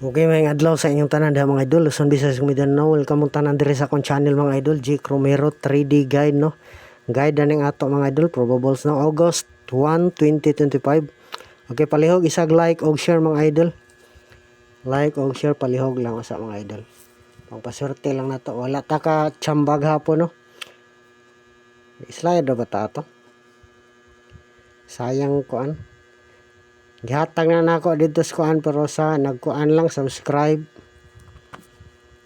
Okay, may adlaw sa inyong tanan da mga idol. Luzon, Visayas, Mindanao. Welcome mong tanan diri sa akong channel mga idol, Jake Romero 3D Guide no. Guide daning ato mga idol, probables no August 1, 2025. Okay, palihog isag like og share mga idol. Like og share palihog lang sa mga idol. Pangpaswerte lang nato. Wala ta ka tsambag hapon no. Slide ba ta to? Sayang kuan. Gihatag na nako dito sa kuan pero sa nagkuan lang subscribe.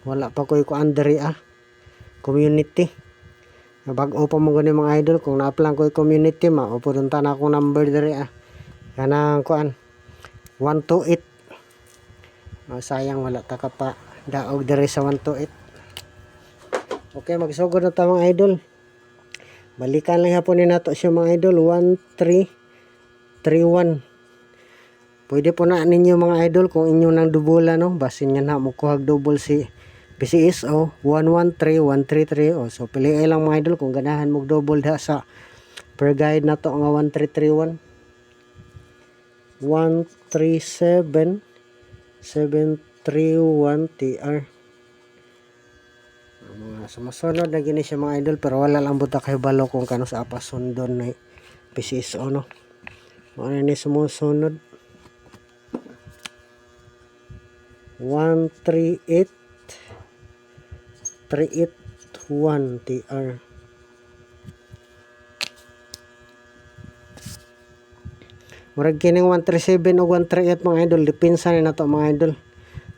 Wala pa ko'y kuan diri community. Bag-o pa mo gani mga idol kung na-apply ko'y community maupunta na akong number diri kanang kuan 128. Sayang wala ta ka pa daog diri sa 128. Okay, magsugod na ta mga idol. Balikan lang hapon ni nato siya mga idol 1331. Pwede po na ninyo mga idol kung inyo nang dubula no. Basin niya na mukuhag double si PCSO 113133. So piliin lang mga idol kung ganahan mo double da sa per guide na to nga 1331. 137 731 TR. Mga sumusunod na gini siya mga idol pero wala lang buta kay balo kung kano sa apasundon na PCSO no. Ano ni sumusunod 138 381 TR. Murag kining 137 o 138 mga idol, depensa ni nato mga idol.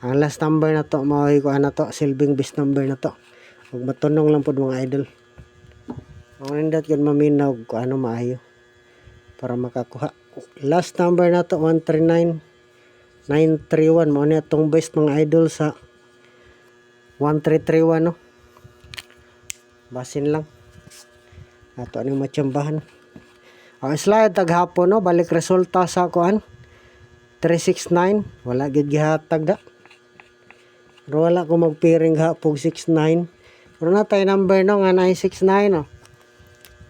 Ang last number na to mao ko ana to silbing best number na to. Ug matunong lang pud mga idol. Ang nindot gyud maminaw ko ano maayo para makakuha. Last number na to 139931 mo ni atong best mga idol sa 1331 no. Basin lang. Ato ni matsambahan. Slide taghapon no, balik resulta sa kuan 369, wala gid gihatag da. Pero wala ko magpiring hapog 69. Pero na tay number no nga 969 no.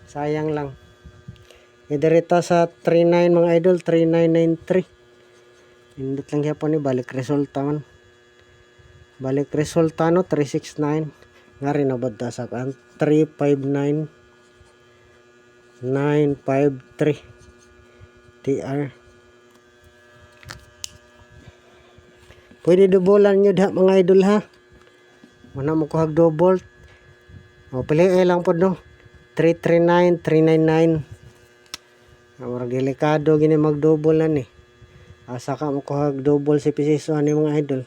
Sayang lang. Idirita sa 39 mga idol 3993. Indot lang hapon ni balik resulta man. Balik resulta no 369. Ngari na badda sa kan 359 953 TR. Pwede dobolan nyo da mga idol ha. Wala mo kuhag double. O piliin lang po no. 339 399. Marag delikado gini mag double na ni. Asa ka mo kuhag double si PCSO ani mga idol.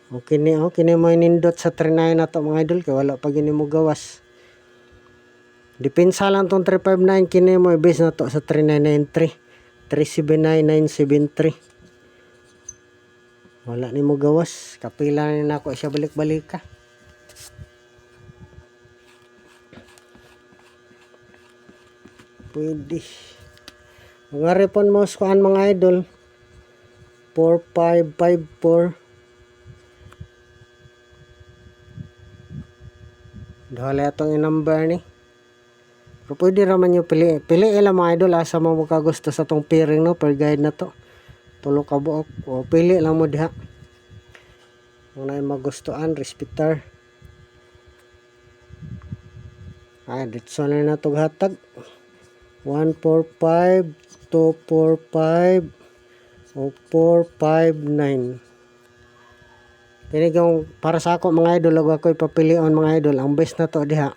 Okay ni mo inindot sa 39 na to mga idol kay wala pa gini mo gawas. Depensa lang tong 359 kini mo base na to sa 3993 379973. Wala ni mo gawas, kapila ni nako siya balik-balik ka. Pwede. Mga repon mo skuan mga idol 4554. Dahil itong number ni. Pero pwede raman nyo pili. Pili lang mga idol asa mo gusto sa tong pairing no per guide na to. Tulo ka buok. O pili lang mo diha. Kung na magustuhan, respitar. Ditso na na itong hatag. 145, 245, o 459. Pinigong para sa ako mga idol, huwag ako ipapilion mga idol. Ang best na to diha.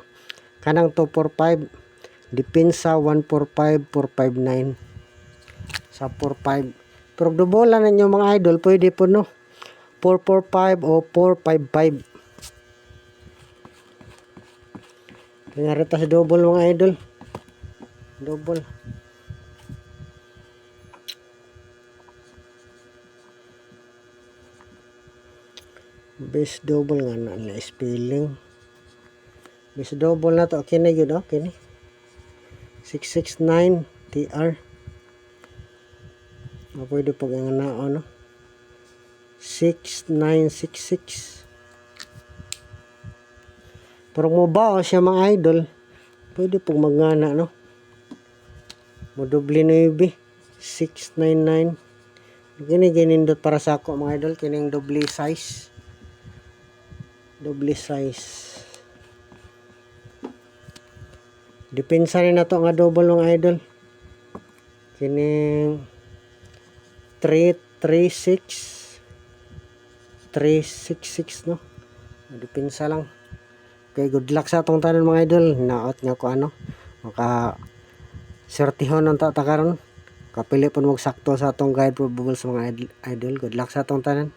Kanang 245. Depensa 145, 459. Sa 45. Pero dubola na nyo mga idol, pwede po no. 445 o 455. Pinarita sa double mga idol. Double. Base double nga na spelling. Base double na to. Okay na yun okay ni. 669 TR. Pwede pag ang nao no. 6966. Pero mo ba siya mga idol, pwede pag magngana no. Mo doble 9 699 Kini ginindot para sa ako mga idol, kining doble size. Doble size. Depensa ni nato nga double mga idol. Kining 336 366 no. Depensa lang. Okay, good luck sa atong tanan mga idol. Naot nga ko ano, maka sertihon ang takaron. Kapili po magsakto sa atong guide probable sa mga idol. Good luck sa atong tanan.